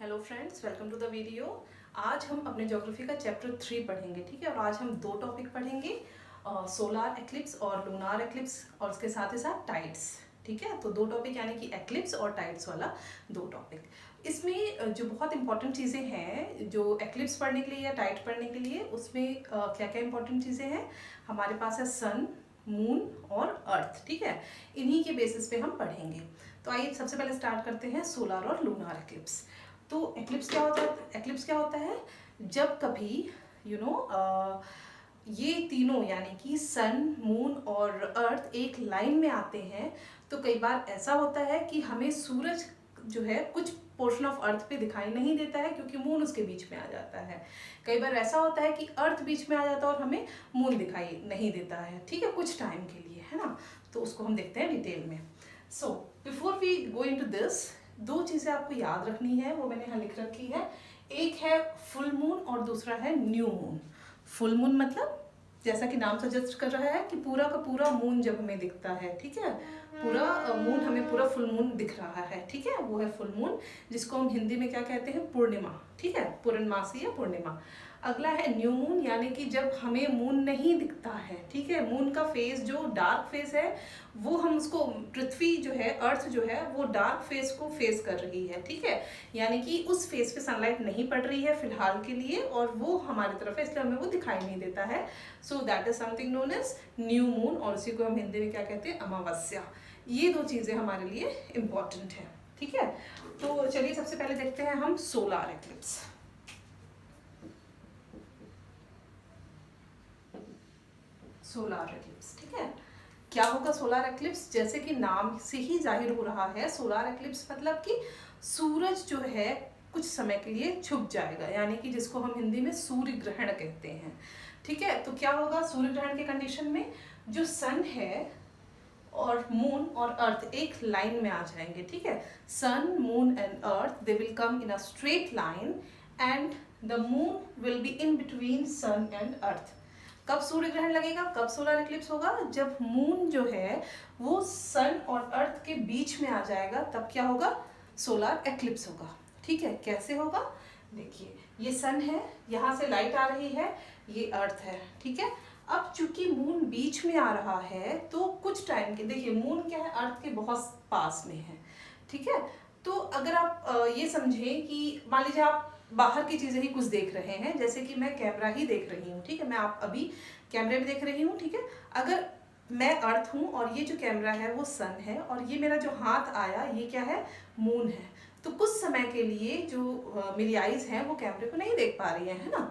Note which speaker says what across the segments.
Speaker 1: Hello friends, welcome to the video. आज हम अपने ज्योग्राफी का चैप्टर 3 पढ़ेंगे, ठीक है। और आज हम दो टॉपिक पढ़ेंगे, सोलार एक्लिप्स और लूनार एक्लिप्स, और उसके साथ ही साथ टाइड्स, ठीक है। तो दो टॉपिक यानी कि एक्लिप्स और टाइड्स वाला दो टॉपिक। इसमें जो बहुत इंपॉर्टेंट चीज़ें हैं जो एक्लिप्स पढ़ने के लिए या टाइड पढ़ने के लिए, उसमें क्या क्या इंपॉर्टेंट चीज़ें हैं हमारे पास है सन, मून और अर्थ, ठीक है। इन्हीं के बेसिस पे हम पढ़ेंगे। तो आइए सबसे पहले स्टार्ट करते हैं सोलार और लूनार एक्लिप्स। तो एक्लिप्स क्या होता है? एक्लिप्स क्या होता है? जब कभी ये तीनों यानी कि सन, मून और अर्थ एक लाइन में आते हैं, तो कई बार ऐसा होता है कि हमें सूरज जो है कुछ पोर्शन ऑफ अर्थ पे दिखाई नहीं देता है क्योंकि मून उसके बीच में आ जाता है। कई बार ऐसा होता है कि अर्थ बीच में आ जाता है और हमें मून दिखाई नहीं देता है, ठीक है, कुछ टाइम के लिए, है ना। तो उसको हम देखते हैं डिटेल में। So before we go into this, दो चीज़ें आपको याद रखनी है, वो मैंने यहाँ लिख रखी है। एक है फुल मून और दूसरा है न्यू मून। फुल मून मतलब जैसा कि नाम सजेस्ट कर रहा है कि पूरा का पूरा मून जब हमें दिखता है, ठीक है, पूरा मून हमें पूरा फुल मून दिख रहा है, ठीक है, वो है फुल मून, जिसको हम हिंदी में क्या कहते हैं? पूर्णिमा, ठीक है, पूर्णमासी या पूर्णिमा। अगला है न्यू मून, यानी कि जब हमें मून नहीं दिखता है, ठीक है, मून का फेस जो डार्क फेस है, वो हम उसको, पृथ्वी जो है, अर्थ जो है, वो डार्क फेस को फेस कर रही है, ठीक है, यानी कि उस फेस पे सनलाइट नहीं पड़ रही है फिलहाल के लिए, और वो हमारी तरफ है, इसलिए हमें वो दिखाई नहीं देता है। So that is something known as new moon, और उसी को हम हिंदी में क्या कहते हैं? अमावस्या। ये दो चीजें हमारे लिए इंपॉर्टेंट है, ठीक है। तो चलिए सबसे पहले देखते हैं हम सोलार एक्लिप्स। सोलार एक्लिप्स, ठीक है। क्या होगा सोलार एक्लिप्स? जैसे कि नाम से ही जाहिर हो रहा है, सोलार एक्लिप्स मतलब कि सूरज जो है कुछ समय के लिए छुप जाएगा, यानी कि जिसको हम हिंदी में सूर्य ग्रहण कहते हैं, ठीक है। तो क्या होगा सूर्य ग्रहण के कंडीशन में? जो सन है और मून और अर्थ एक लाइन में आ जाएंगे, ठीक है। Sun, moon and earth, they will come in a straight line and the moon will be in between sun and earth. कब सूर्य ग्रहण लगेगा, कब सोलर एक्लिप्स होगा? जब मून जो है वो सन और अर्थ के बीच में आ जाएगा, तब क्या होगा? सोलर एक्लिप्स होगा, ठीक है। कैसे होगा? देखिए, ये सन है, यहाँ से लाइट आ रही है, ये अर्थ है, ठीक है। अब चूंकि मून बीच में आ रहा है, तो कुछ टाइम के, देखिए मून क्या है, अर्थ के बहुत पास में है, ठीक है। तो अगर आप ये समझें कि मान लीजिए आप बाहर की चीजें ही कुछ देख रहे हैं, जैसे कि मैं कैमरा ही देख रही हूँ, ठीक है, मैं आप अभी कैमरे में देख रही हूँ, ठीक है। अगर मैं अर्थ हूँ और ये जो कैमरा है वो सन है, और ये मेरा जो हाथ आया ये क्या है? मून है। तो कुछ समय के लिए जो मेरी आईज हैं वो कैमरे को नहीं देख पा रही है ना।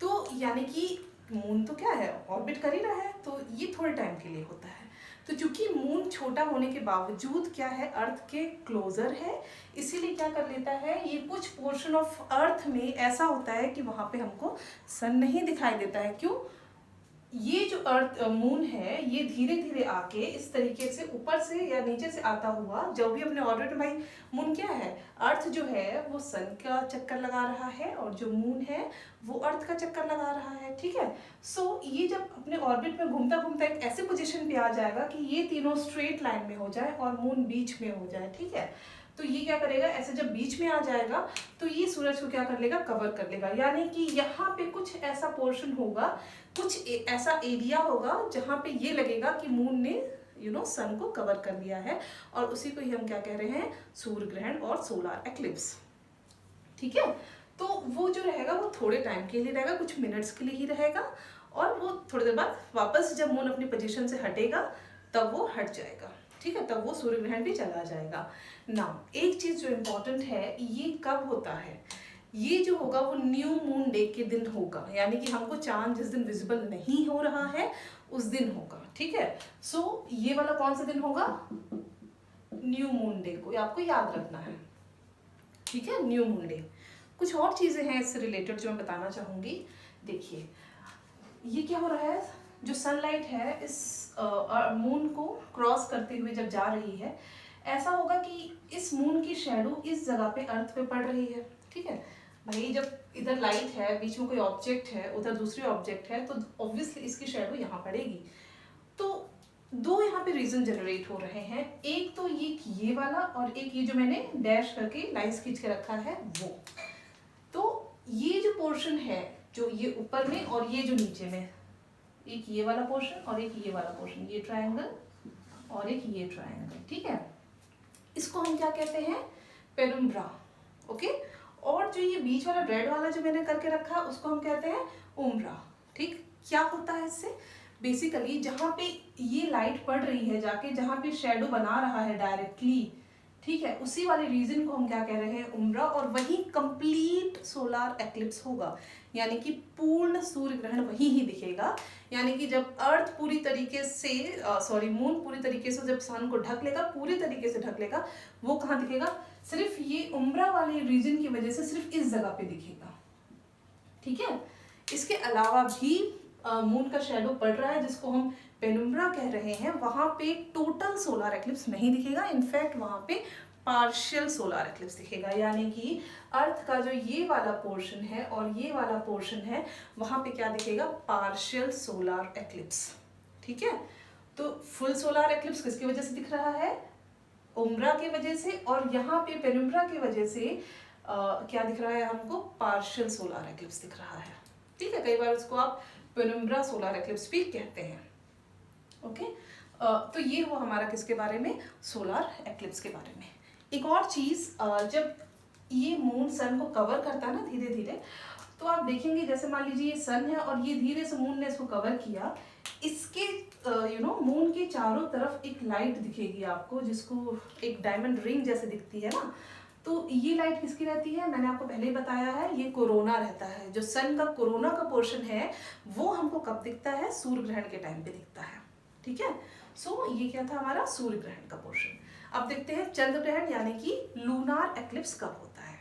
Speaker 1: तो यानी कि मून तो क्या है, ऑर्बिट कर ही रहा है, तो ये थोड़े टाइम के लिए होता है। तो चूंकि मून छोटा होने के बावजूद क्या है, अर्थ के क्लोजर है, इसीलिए क्या कर लेता है, ये कुछ पोर्शन ऑफ अर्थ में ऐसा होता है कि वहां पे हमको सन नहीं दिखाई देता है। क्यों? ये जो अर्थ मून है, ये धीरे धीरे आके इस तरीके से ऊपर से या नीचे से आता हुआ, जब भी अपने ऑर्बिट में, भाई मून क्या है, अर्थ जो है वो सन का चक्कर लगा रहा है, और जो मून है वो अर्थ का चक्कर लगा रहा है, ठीक है। सो ये जब अपने ऑर्बिट में घूमता घूमता एक ऐसे पोजीशन पे आ जाएगा कि ये तीनों स्ट्रेट लाइन में हो जाए और मून बीच में हो जाए, ठीक है। तो ये क्या करेगा, ऐसे जब बीच में आ जाएगा तो ये सूरज को क्या कर लेगा? कवर कर लेगा, यानी कि यहाँ पे कुछ ऐसा पोर्शन होगा, कुछ ऐसा एरिया होगा जहां पे ये लगेगा कि मून ने सन को कवर कर लिया है, और उसी को ही हम क्या कह रहे हैं? सूर्य ग्रहण और सोलर एक्लिप्स, ठीक है। तो वो जो रहेगा वो थोड़े टाइम के लिए रहेगा, कुछ मिनट्स के लिए ही रहेगा, और वो थोड़ी देर बाद वापस जब मून अपनी पोजीशन से हटेगा तब वो हट जाएगा, ठीक है, तब वो सूर्य ग्रहण भी चला जाएगा ना। एक चीज जो इम्पोर्टेंट है, ये कब होता है? ये जो होगा वो न्यू मून डे के दिन होगा, यानी कि हमको चांद जिस दिन विजिबल नहीं हो रहा है उस दिन होगा, ठीक है। सो ये वाला कौन सा दिन होगा? न्यू मून डे को आपको याद रखना है, ठीक है, न्यू मून डे। कुछ और चीजें हैं इससे रिलेटेड जो मैं बताना चाहूंगी। देखिए, ये क्या हो रहा है, जो सनलाइट है इस मून को क्रॉस करते हुए जब जा रही है, ऐसा होगा कि इस मून की शैडो इस जगह पे अर्थ पे पड़ रही है, ठीक है। भाई जब इधर लाइट है, बीच में कोई ऑब्जेक्ट है, उधर दूसरी ऑब्जेक्ट है, तो ऑब्वियसली इसकी शैडो यहाँ पड़ेगी। तो दो यहाँ पे रीजन जनरेट हो रहे हैं, एक तो ये वाला और एक ये जो मैंने डैश करके लाइंस खींच के रखा है वो। तो ये जो पोर्शन है, जो ये ऊपर में और ये जो नीचे में, एक ये वाला पोर्शन और एक ये वाला पोर्शन, ये ट्रायंगल और एक ये ट्रायंगल, ठीक है, इसको हम क्या कहते हैं, पेरुम्ब्रा। ओके, और जो ये बीच वाला रेड वाला जो मैंने करके रखा है उसको हम कहते हैं उम्ब्रा। ठीक, क्या होता है इससे, बेसिकली जहाँ पे ये लाइट पड़ रही है जाके, जहाँ पे शेडो बना रहा है डायरेक्टली, ठीक है, उसी वाले रीजन को हम क्या कह रहे हैं, उम्ब्रा, और वही कंप्लीट सोलार एक्लिप्स होगा, यानी कि पूर्ण सूर्य ग्रहण वही ही दिखेगा। यानी कि जब अर्थ पूरी तरीके से मून पूरी तरीके से जब सन को ढक लेगा, पूरी तरीके से ढक लेगा, वो कहाँ दिखेगा, सिर्फ ये उम्ब्रा वाले रीजन की वजह से सिर्फ इस जगह पे दिखेगा। ठीक है, इसके अलावा भी मून का शेडो पड़ रहा है जिसको हम पेनुम्ब्रा कह रहे हैं, वहां पे टोटल सोलार एक्लिप्स नहीं दिखेगा, इनफैक्ट वहां पे पार्शियल सोलार एक्लिप्स दिखेगा। यानी कि अर्थ का जो ये वाला पोर्शन है और ये वाला पोर्शन है, वहां पे क्या दिखेगा, पार्शियल सोलार एक्लिप्स। ठीक है, तो फुल सोलार एक्लिप्स किसकी वजह से दिख रहा है, उम्ब्रा की वजह से, और यहाँ पे पेनुम्ब्रा की वजह से क्या दिख रहा है हमको, पार्शियल सोलार एक्लिप्स दिख रहा है। ठीक है, कई बार उसको आप पेनुम्ब्रा सोलार एक्लिप्स भी कहते हैं। ओके, तो ये हुआ हमारा किसके बारे में, सोलार एक्लिप्स के बारे में। एक और चीज, जब ये मून सन को कवर करता है ना धीरे धीरे, तो आप देखेंगे जैसे मान लीजिए ये सन है और ये धीरे से मून ने इसको कवर किया, इसके मून के चारों तरफ एक लाइट दिखेगी आपको, जिसको एक डायमंड रिंग जैसे दिखती है ना, तो ये लाइट किसकी रहती है, मैंने आपको पहले ही बताया है, ये कोरोना रहता है। जो सन का कोरोना का पोर्शन है वो हमको कब दिखता है, सूर्य ग्रहण के टाइम पे दिखता है। ठीक है, सो ये क्या था हमारा सूर्य ग्रहण का पोर्शन। अब देखते हैं चंद्र ग्रहण यानी कि लूनार एक्लिप्स कब होता है।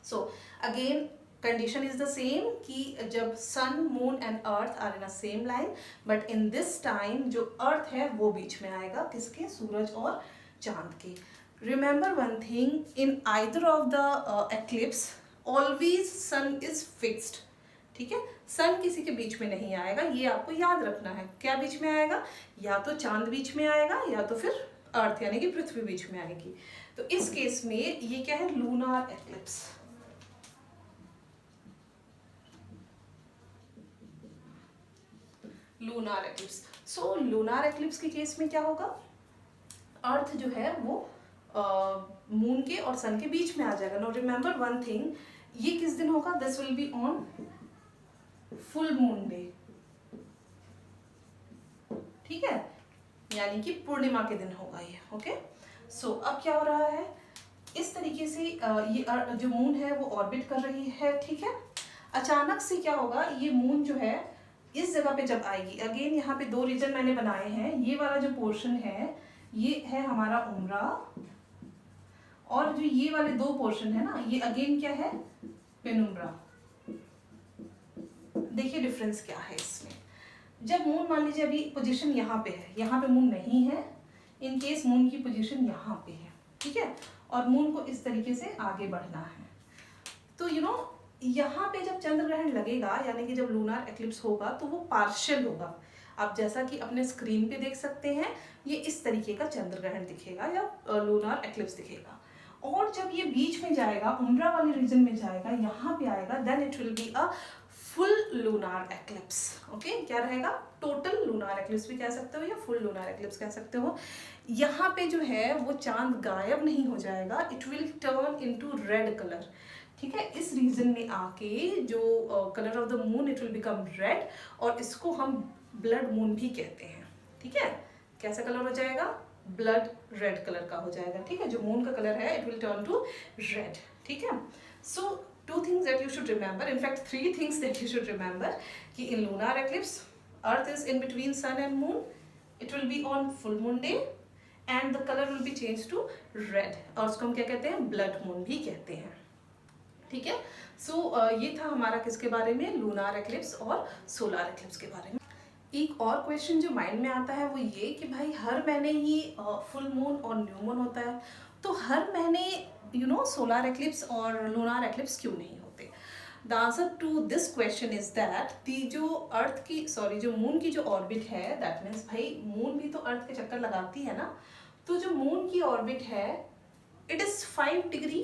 Speaker 1: So again condition is the same कि जब sun moon and earth are in a same line, but in this time जो अर्थ है वो बीच में आएगा, किसके, सूरज और चांद के। Remember one thing, in either of the eclipse always sun is fixed. ठीक है, सन किसी के बीच में नहीं आएगा, ये आपको याद रखना है। क्या बीच में आएगा, या तो चांद बीच में आएगा या तो फिर अर्थ यानी कि पृथ्वी बीच में आएगी। तो इस केस में ये क्या है, lunar eclipse. Lunar eclipse. So lunar eclipse के केस में क्या होगा, अर्थ जो है वो मून के और सन के बीच में आ जाएगा। नो रिमेंबर वन थिंग, ये किस दिन होगा, this will be on full moon day. ठीक है, यानी कि पूर्णिमा के दिन होगा ये। ओके, सो अब क्या हो रहा है, इस तरीके से ये जो मून है वो ऑर्बिट कर रही है। ठीक है, अचानक से क्या होगा, ये मून जो है इस जगह पे जब आएगी, अगेन यहाँ पे दो रीजन मैंने बनाए हैं, ये वाला जो पोर्शन है ये है हमारा उम्रा, और जो ये वाले दो पोर्शन है ना, ये अगेन क्या है, पेनुम्ब्रा। देखिए डिफरेंस क्या है इसमें। जब मून मान लीजिए अभी पोजीशन यहाँ पे है, यहाँ पे मून नहीं है, इन केस मून की पोजीशन यहाँ पे है, ठीक है, और मून को इस तरीके से आगे बढ़ना है, तो यहाँ पे जब चंद्र ग्रहण लगेगा, यानी कि जब लूनार एक्लिप्स होगा, तो वो पार्शियल होगा। आप जैसा कि अपने स्क्रीन पे देख सकते हैं, ये इस तरीके का चंद्र ग्रहण दिखेगा या लूनार एक्लिप्स दिखेगा। और जब ये बीच में जाएगा, उम्रा वाले रीजन में जाएगा, यहाँ पे आएगा, then it will be a full lunar eclipse. Okay, क्या रहेगा, टोटल लूनार एक्लिप्स भी कह सकते हो या फुल लूनार एक्लिप्स कह सकते हो। यहाँ पे जो है वो चांद गायब नहीं हो जाएगा, it will turn into red colour. ठीक है, इस रीजन में आके जो colour of the moon it will become red, और इसको हम ब्लड मून भी कहते हैं। ठीक है, कैसा कलर हो जाएगा, ब्लड रेड कलर का हो जाएगा। ठीक है, जो मून का कलर है it will turn to red. ठीक है, सो two things that you should remember, in fact 3 things that you should remember, कि in lunar eclipse earth is in between sun and moon, it will be on full moon day and the color will be changed to red, और उसको हम क्या कहते हैं, blood moon भी कहते हैं। ठीक है, सो ये था हमारा किसके बारे में, लूनार एक्लिप्स और सोलार एक्लिप्स के बारे में। एक और क्वेश्चन जो माइंड में आता है वो ये कि भाई हर महीने ही फुल मून और न्यू मून होता है, तो हर महीने सोलार एक्लिप्स और लूनार एक्लिप्स क्यों नहीं होते। The answer to this question is that the जो अर्थ की जो मून की जो ऑर्बिट है, दैट मीन्स भाई मून भी तो अर्थ के चक्कर लगाती है ना, तो जो मून की ऑर्बिट है इट इज 5 डिग्री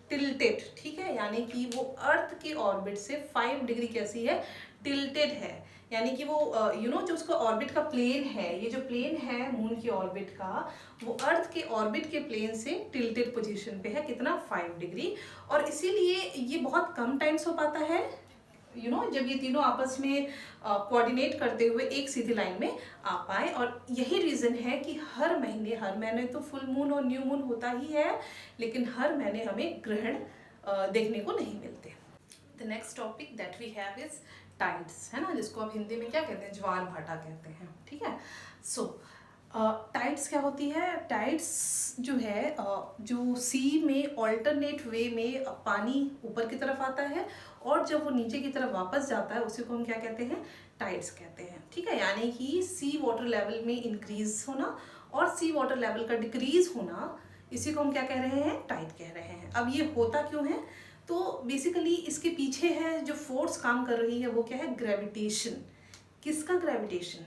Speaker 1: टिल्टेड, ठीक है, यानी कि वो अर्थ के ऑर्बिट से 5 डिग्री कैसी है, टिल्टेड है, यानी कि वो जो उसका ऑर्बिट का प्लेन है, ये जो प्लेन है मून की ऑर्बिट का, वो अर्थ के ऑर्बिट के प्लेन से टिल्टेड पोजीशन पे है, कितना 5 डिग्री। और इसीलिए ये बहुत कम टाइम्स हो पाता है जब ये तीनों आपस में कोऑर्डिनेट करते हुए एक सीधी लाइन में आ पाए। और यही रीज़न है कि हर महीने तो फुल मून और न्यू मून होता ही है, लेकिन हर महीने हमें ग्रहण देखने को नहीं मिलते। The next topic that we have is tides, है ना, जिसको आप हिंदी में क्या कहते हैं, ज्वार भाटा कहते हैं, ठीक है। सो टाइड्स क्या होती है, टाइड्स जो है जो सी में ऑल्टरनेट वे में पानी ऊपर की तरफ आता है और जब वो नीचे की तरफ वापस जाता है उसी को हम क्या कहते हैं, टाइड्स कहते हैं, ठीक है। यानी कि सी वाटर लेवल में इंक्रीज होना और सी वाटर लेवल का डिक्रीज होना, इसी को हम क्या कह रहे हैं, टाइड कह रहे हैं। अब ये होता क्यों है, तो बेसिकली इसके पीछे है जो फोर्स काम कर रही है वो क्या है, ग्रेविटेशन। किसका ग्रेविटेशन,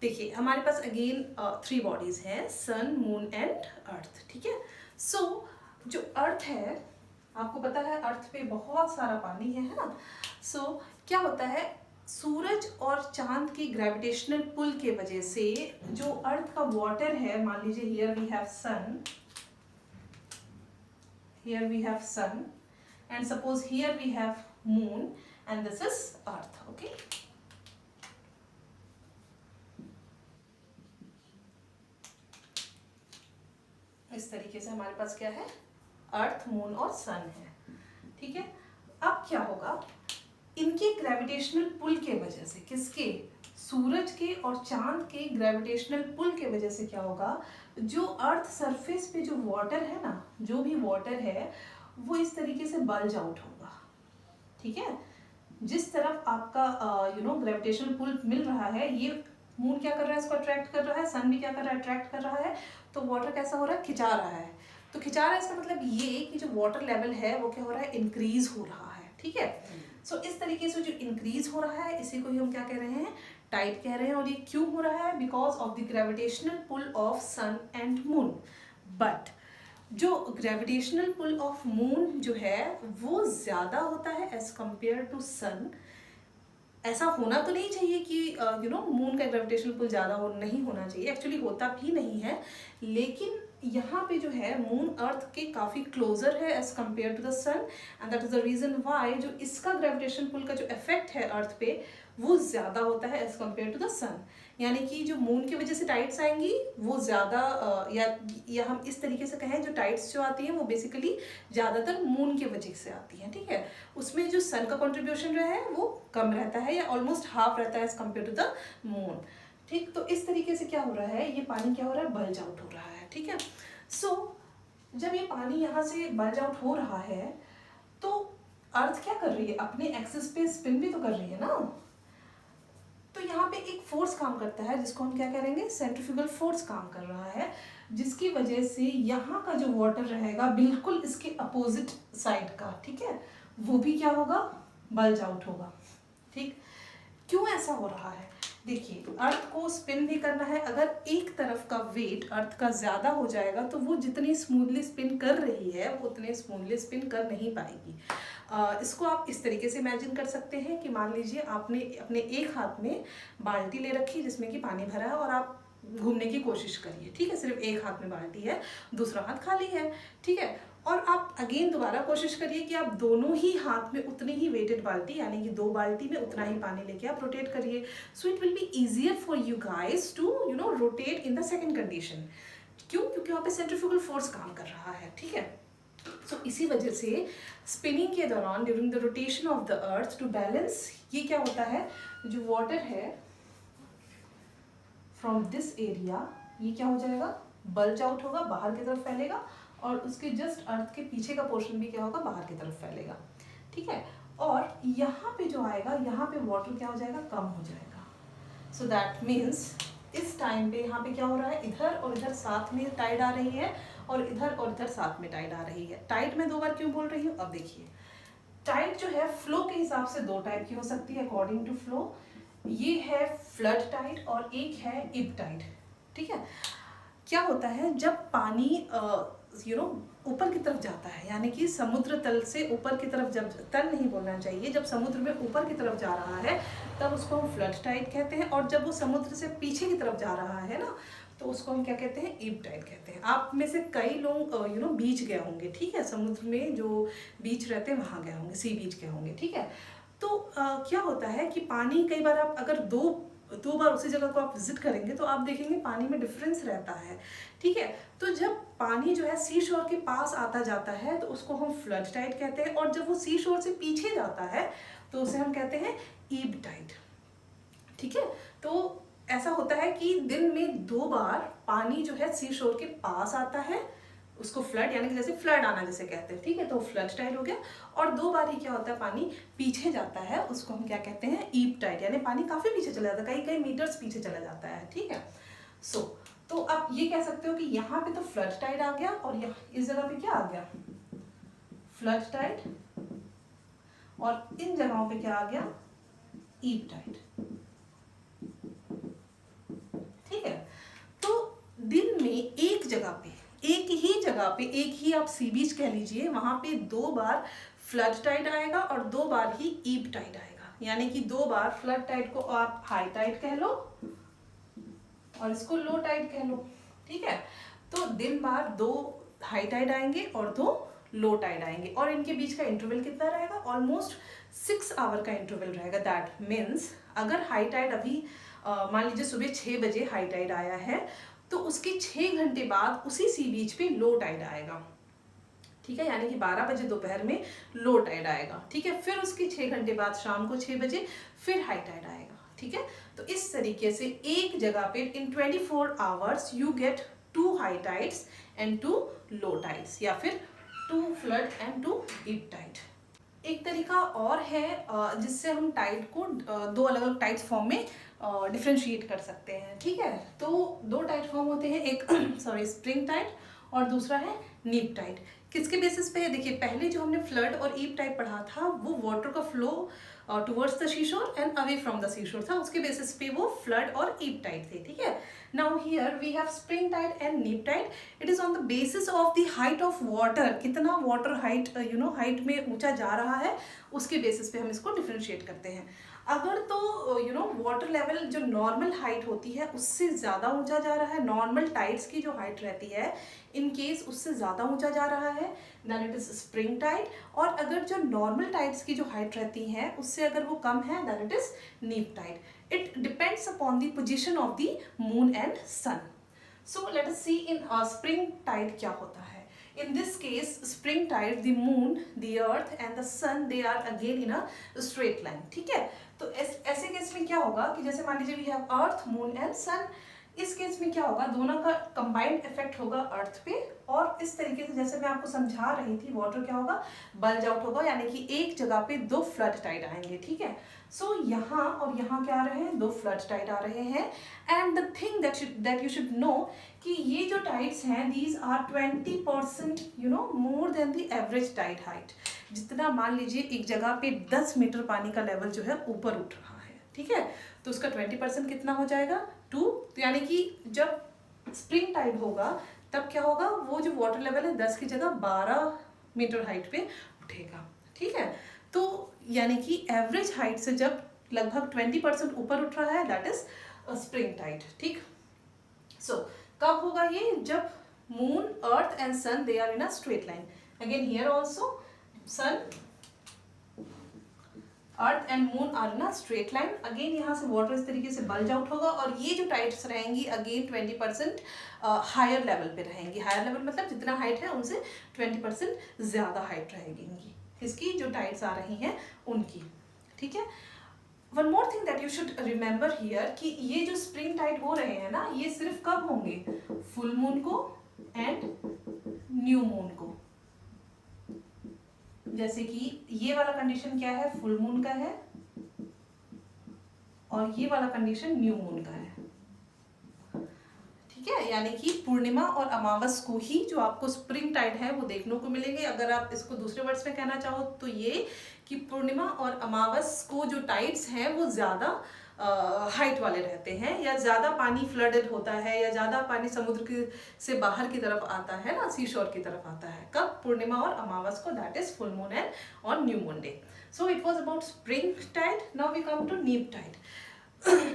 Speaker 1: देखिए हमारे पास अगेन 3 बॉडीज हैं, सन मून एंड अर्थ, ठीक है। सो जो अर्थ है, आपको पता है अर्थ पे बहुत सारा पानी है ना। सो क्या होता है, सूरज और चांद की ग्रेविटेशनल पुल के वजह से जो अर्थ का वाटर है, मान लीजिए here we have sun and suppose here we have moon and this is earth, okay। इस तरीके से हमारे पास क्या है, अर्थ, मून और सन है, ठीक है। अब क्या होगा, इनके ग्रेविटेशनल पुल के वजह से, किसके, सूरज के और चांद के ग्रेविटेशनल पुल के वजह से क्या होगा, जो अर्थ सरफेस पे जो वाटर है ना, जो भी वाटर है वो इस तरीके से बल्ज आउट होगा, ठीक है। जिस तरफ आपका ग्रेविटेशनल पुल मिल रहा है, ये मून क्या कर रहा है, इसको अट्रैक्ट कर रहा है, सन भी क्या कर रहा है, अट्रैक्ट कर रहा है, तो वाटर कैसा हो रहा है, खिंचा रहा है। तो खिंचा रहा है इसका मतलब ये कि जो वाटर लेवल है वो क्या हो रहा है, इंक्रीज हो रहा है, ठीक है। सो इस तरीके से जो इंक्रीज हो रहा है इसी को ही हम क्या कह रहे हैं, टाइड कह रहे हैं। और ये क्यों हो रहा है, because of the gravitational pull of sun and moon. But जो ग्रेविटेशनल पुल ऑफ मून जो है वो ज़्यादा होता है एज कम्पेयर टू सन। ऐसा होना तो नहीं चाहिए कि मून का ग्रेविटेशनल पुल ज़्यादा नहीं होना चाहिए, एक्चुअली होता भी नहीं है, लेकिन यहाँ पे जो है मून अर्थ के काफ़ी क्लोजर है as compared to the sun, and that is the reason why जो इसका ग्रेविटेशनल पुल का जो इफेक्ट है अर्थ पे वो ज़्यादा होता है एज कम्पेयर टू द सन। यानी कि जो मून की वजह से टाइड्स आएंगी वो ज़्यादा, या हम इस तरीके से कहें जो टाइड्स जो आती हैं वो बेसिकली ज़्यादातर मून की वजह से आती हैं, ठीक है। उसमें जो सन का कॉन्ट्रीब्यूशन है वो कम रहता है या ऑलमोस्ट हाफ रहता है as compared to the moon, ठीक। तो इस तरीके से क्या हो रहा है, ये पानी क्या हो रहा है, बल्ज आउट हो रहा है, ठीक है। सो जब ये पानी यहाँ से बल्ज आउट हो रहा है तो अर्थ क्या कर रही है, अपने एक्सिस पे स्पिन भी तो कर रही है ना। तो यहाँ पे एक फोर्स काम करता है जिसको हम क्या करेंगे, सेंट्रीफ्यूगल फोर्स काम कर रहा है, जिसकी वजह से यहाँ का जो वाटर रहेगा बिल्कुल इसके अपोजिट साइड का, ठीक है, वो भी क्या होगा, बल्ज आउट होगा, ठीक। क्यों ऐसा हो रहा है, देखिए अर्थ को स्पिन भी करना है, अगर एक तरफ का वेट अर्थ का ज़्यादा हो जाएगा तो वो जितनी स्मूथली स्पिन कर रही है वो उतने स्मूथली स्पिन कर नहीं पाएगी। इसको आप इस तरीके से इमेजिन कर सकते हैं कि मान लीजिए आपने अपने एक हाथ में बाल्टी ले रखी जिसमें कि पानी भरा है और आप घूमने की कोशिश करिए, ठीक है, सिर्फ एक हाथ में बाल्टी है, दूसरा हाथ खाली है, ठीक है। और आप अगेन दोबारा कोशिश करिए कि आप दोनों ही हाथ में उतनी ही वेटेड बाल्टी, यानी कि 2 बाल्टी में उतना ही पानी लेके आप रोटेट करिए। So it will be easier for you guys to rotate in the second condition. क्यों, क्योंकि वहाँ पे सेंट्रीफ्यूगल फोर्स काम कर रहा है, ठीक है। सो इसी वजह से स्पिनिंग के दौरान during the rotation of the earth to balance, ये क्या होता है, जो वाटर है फ्रॉम दिस एरिया ये क्या हो जाएगा, बल्ज आउट होगा, बाहर की तरफ फैलेगा, और उसके जस्ट अर्थ के पीछे का पोर्शन भी क्या होगा, बाहर की तरफ फैलेगा, ठीक है। और यहाँ पे जो आएगा, यहाँ पे वाटर क्या हो जाएगा, कम हो जाएगा। सो दैट मीन्स इस टाइम पे यहाँ पे क्या हो रहा है, इधर और इधर साथ में टाइड आ रही है और इधर साथ में टाइड आ रही है। टाइड में 2 बार क्यों बोल रही हूँ, अब देखिए टाइड जो है फ्लो के हिसाब से दो टाइप की हो सकती है अकॉर्डिंग टू फ्लो। ये है फ्लड टाइड और एक है इब टाइड। ठीक है, क्या होता है जब पानी ऊपर की तरफ जाता है, यानी कि समुद्र तल से ऊपर की तरफ, जब तल नहीं बोलना चाहिए, जब समुद्र में ऊपर की तरफ जा रहा है तब उसको हम फ्लड टाइड कहते हैं, और जब वो समुद्र से पीछे की तरफ जा रहा है ना तो उसको हम क्या कहते हैं, ईब टाइड कहते हैं। आप में से कई लोग बीच गए होंगे, ठीक है, समुद्र में जो बीच रहते हैं वहाँ गए होंगे, सी बीच गए होंगे, ठीक है। तो क्या होता है कि पानी कई बार आप अगर दो बार उसी जगह को आप विजिट करेंगे तो आप देखेंगे पानी में डिफरेंस रहता है, ठीक है। तो जब पानी जो है सी शोर के पास आता जाता है तो उसको हम फ्लड टाइड कहते हैं, और जब वो सी शोर से पीछे जाता है तो उसे हम कहते हैं ईब टाइड, ठीक है। तो ऐसा होता है कि दिन में 2 बार पानी जो है सी शोर के पास आता है, उसको फ्लड, यानी कि जैसे फ्लड आना जैसे कहते हैं, ठीक है, तो फ्लड टाइड हो गया। और 2 बार ही क्या होता है, पानी पीछे जाता है, उसको हम क्या कहते हैं, ईब टाइड, यानी पानी काफी पीछे चला जाता है, कई मीटर्स पीछे चला जाता है, ठीक है। तो आप ये कह सकते हो कि यहाँ पे तो फ्लड टाइड आ गया, और इस जगह पे क्या आ गया, फ्लड टाइड, और इन जगहों पे क्या आ गया, ईब टाइड, ठीक है। तो दिन में एक जगह पे एक ही आप सी बीच कह लीजिए, वहां पे 2 बार फ्लड टाइड आएगा और 2 बार ही ईब टाइड आएगा, यानी कि 2 बार फ्लड टाइड को आप हाई टाइड कह लो और इसको लो टाइड कह लो, ठीक है। तो दिन बार 2 हाई टाइड आएंगे और 2 लो टाइड आएंगे, और इनके बीच का इंटरवल कितना रहेगा, ऑलमोस्ट 6 आवर का इंटरवल रहेगा। दैट मीन्स अगर हाई टाइड अभी मान लीजिए सुबह 6 बजे हाई टाइड आया है तो उसके 6 घंटे बाद उसी सी बीच पे लो टाइड आएगा, ठीक है, यानी कि 12 बजे दोपहर में लो टाइड आएगा, ठीक है। फिर उसके 6 घंटे बाद शाम को 6 बजे फिर हाई टाइड आएगा, ठीक है। तो इस तरीके से एक जगह पे इन 24 hours you get 2 high tides and 2 low tides, या फिर 2 फ्लड एंड 2 ईब टाइड। एक तरीका और है जिससे हम टाइड को 2 अलग अलग टाइड्स फॉर्म में डिफ्रेंशिएट कर सकते हैं, ठीक है। तो 2 टाइड फॉर्म होते हैं, एक सॉरी स्प्रिंग टाइड और दूसरा है नीब टाइड। किसके बेसिस पे है, देखिए पहले जो हमने फ्लड और ईब टाइड पढ़ा था वो वाटर का flow towards the seashore and away from the seashore था, उसके बेसिस पे वो फ्लड और ईब टाइड थे, ठीक है। Now here we have spring tide and neap tide. It is on the basis of the height of water, कितना water height height में ऊंचा जा रहा है, उसके बेसिस पे हम इसको डिफरेंशिएट करते हैं। अगर तो वाटर लेवल जो नॉर्मल हाइट होती है उससे ज़्यादा ऊंचा जा रहा है, नॉर्मल टाइड्स की जो हाइट रहती है इन केस उससे ज़्यादा ऊंचा जा रहा है, then it is spring tide. और अगर जो नॉर्मल टाइड्स की जो हाइट रहती है उससे अगर वो कम है, then it is neap tide. It depends upon the position of the moon and sun. So let us see in spring tide क्या होता है। In this case, spring tide, the moon, the earth and the sun, they are again in a straight line, ठीक है। तो ऐसे case में क्या होगा कि जैसे मान लीजिए we have earth, moon and sun, इस केस में क्या होगा, दोनों का कंबाइंड इफेक्ट होगा अर्थ पे, और इस तरीके से जैसे मैं आपको समझा रही थी वाटर क्या होगा, बल्ज आउट होगा, यानी कि एक जगह पे 2 फ्लड टाइड आएंगे, ठीक है। सो यहाँ और यहाँ क्या आ रहे हैं, 2 फ्लड टाइड आ रहे हैं। And the thing that you should know कि ये जो टाइड्स हैं these are 20% more than the average tide height. जितना मान लीजिए एक जगह पे 10 मीटर पानी का लेवल जो है ऊपर उठ रहा है, ठीक है, तो उसका 20% कितना हो जाएगा, 2। तो यानी कि जब स्प्रिंग टाइड होगा तब क्या होगा, वो जो वाटर लेवल है 10 की जगह 12 मीटर हाइट पे उठेगा, ठीक है। तो यानी कि एवरेज हाइट से जब लगभग 20% ऊपर उठ रहा है, दैट इज स्प्रिंग टाइड, ठीक। सो कब होगा ये, जब moon, earth and sun they are in a straight line. Again here also sun, earth and moon are in a straight line. Again यहाँ से वाटर इस तरीके से बल्ज आउट होगा, और ये जो टाइड्स रहेंगी अगेन 20% हायर लेवल पे रहेंगी। हायर लेवल मतलब जितना हाइट है उनसे 20% ज्यादा हाइट रहेगी इनकी, इसकी जो टाइड्स आ रही हैं उनकी, ठीक है। One more thing that you should remember here कि ये जो स्प्रिंग टाइड हो रहे हैं ना, ये सिर्फ कब होंगे, फुल मून को एंड न्यू मून को। जैसे कि ये वाला कंडीशन क्या है, फुल मून का है, और ये वाला कंडीशन न्यू मून का है, ठीक है। है, यानी कि पूर्णिमा और अमावस को ही जो आपको स्प्रिंग टाइड है वो देखने को मिलेंगे। अगर आप इसको दूसरे वर्ड्स में कहना चाहो तो ये कि पूर्णिमा और अमावस को जो टाइड्स हैं वो ज़्यादा हाइट वाले रहते हैं, या ज़्यादा पानी फ्लडेड होता है, या ज़्यादा पानी समुद्र के से बाहर की तरफ आता है ना, सी शोर की तरफ आता है। कब? पूर्णिमा और अमावस को, that is full moon and on new moon day. So it was about spring tide. Now we come to neap tide.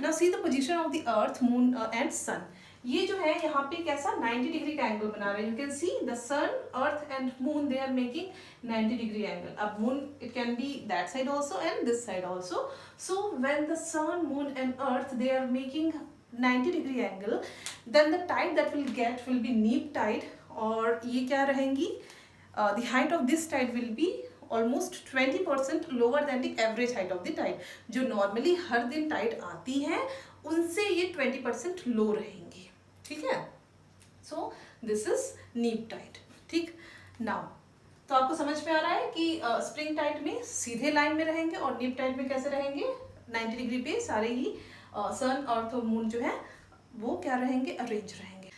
Speaker 1: Now see the position of the earth, moon and sun. ये जो है यहाँ पे कैसा 90 degree का angle बना रहे हैं। You can see the sun, earth and moon, they are making 90 degree angle. अब moon it can be that side also and this side also. So when the sun, moon and earth they are making 90 degree angle, then the tide that will get will be neap tide. और ये क्या रहेंगी? The height of this tide will be almost 20% lower than the average height of the tide. जो normally हर दिन tide आती हैं उनसे ये 20% लो रहेंगी, ठीक है। सो दिस इज नीप टाइड, ठीक। नाउ तो आपको समझ में आ रहा है कि स्प्रिंग टाइड में सीधे लाइन में रहेंगे और नीप टाइड में कैसे रहेंगे, 90 डिग्री पे सारे ही सन अर्थ और मून जो है वो क्या रहेंगे, अरेंज रहेंगे।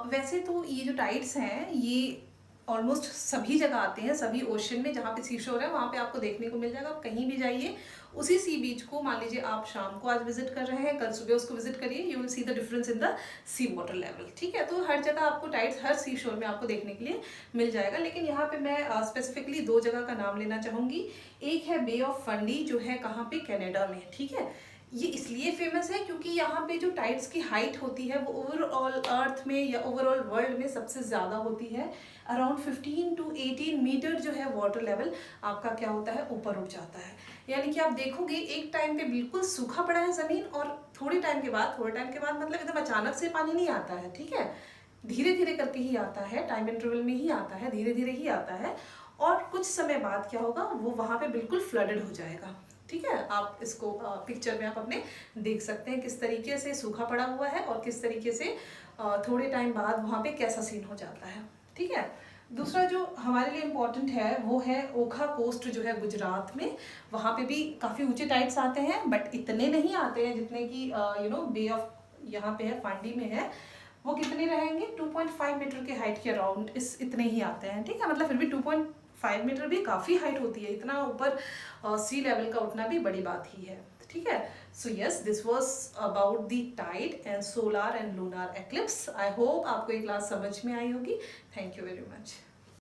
Speaker 1: वैसे तो ये जो टाइड्स हैं ये ऑलमोस्ट सभी जगह आते हैं, सभी ओशन में जहाँ पे सी शोर है वहाँ पे आपको देखने को मिल जाएगा। आप कहीं भी जाइए उसी सी बीच को, मान लीजिए आप शाम को आज विजिट कर रहे हैं, कल सुबह उसको विजिट करिए, you will see the difference in the sea water level, ठीक है। तो हर जगह आपको टाइड्स हर सी शोर में आपको देखने के लिए मिल जाएगा। लेकिन यहाँ पे मैं स्पेसिफिकली 2 जगह का नाम लेना चाहूँगी। एक है बे ऑफ फंडी जो है कहाँ पे, कनाडा में, ठीक है। ये इसलिए फेमस है क्योंकि यहाँ पे जो टाइड्स की हाइट होती है वो ओवरऑल अर्थ में या ओवरऑल वर्ल्ड में सबसे ज़्यादा होती है। अराउंड 15 to 18 मीटर जो है वाटर लेवल आपका क्या होता है, ऊपर उठ जाता है। यानी कि आप देखोगे एक टाइम पे बिल्कुल सूखा पड़ा है ज़मीन और थोड़े टाइम के बाद मतलब एकदम अचानक से पानी नहीं आता है, ठीक है। धीरे धीरे करके ही आता है, टाइम इंटरवल में ही आता है, धीरे धीरे ही आता है। और कुछ समय बाद क्या होगा, वो वहाँ पे बिल्कुल फ्लडेड हो जाएगा, ठीक है। आप इसको पिक्चर में आप अपने देख सकते हैं किस तरीके से सूखा पड़ा हुआ है और किस तरीके से थोड़े टाइम बाद वहाँ पे कैसा सीन हो जाता है, ठीक है। दूसरा जो हमारे लिए इम्पोर्टेंट है वो है ओखा कोस्ट जो है गुजरात में। वहाँ पे भी काफ़ी ऊंचे टाइड्स आते हैं, बट इतने नहीं आते हैं जितने कि बे ऑफ यहाँ पे है, फांडी में है। वो कितने रहेंगे, 2.5 मीटर के हाइट के अराउंड इतने ही आते हैं, ठीक है। मतलब फिर भी 2.5 मीटर भी काफ़ी हाइट होती है, इतना ऊपर सी लेवल का उठना भी बड़ी बात ही है, ठीक है। So yes, this was about the tide and solar and lunar eclipse. I hope आपको ये क्लास समझ में आई होगी। Thank you very much.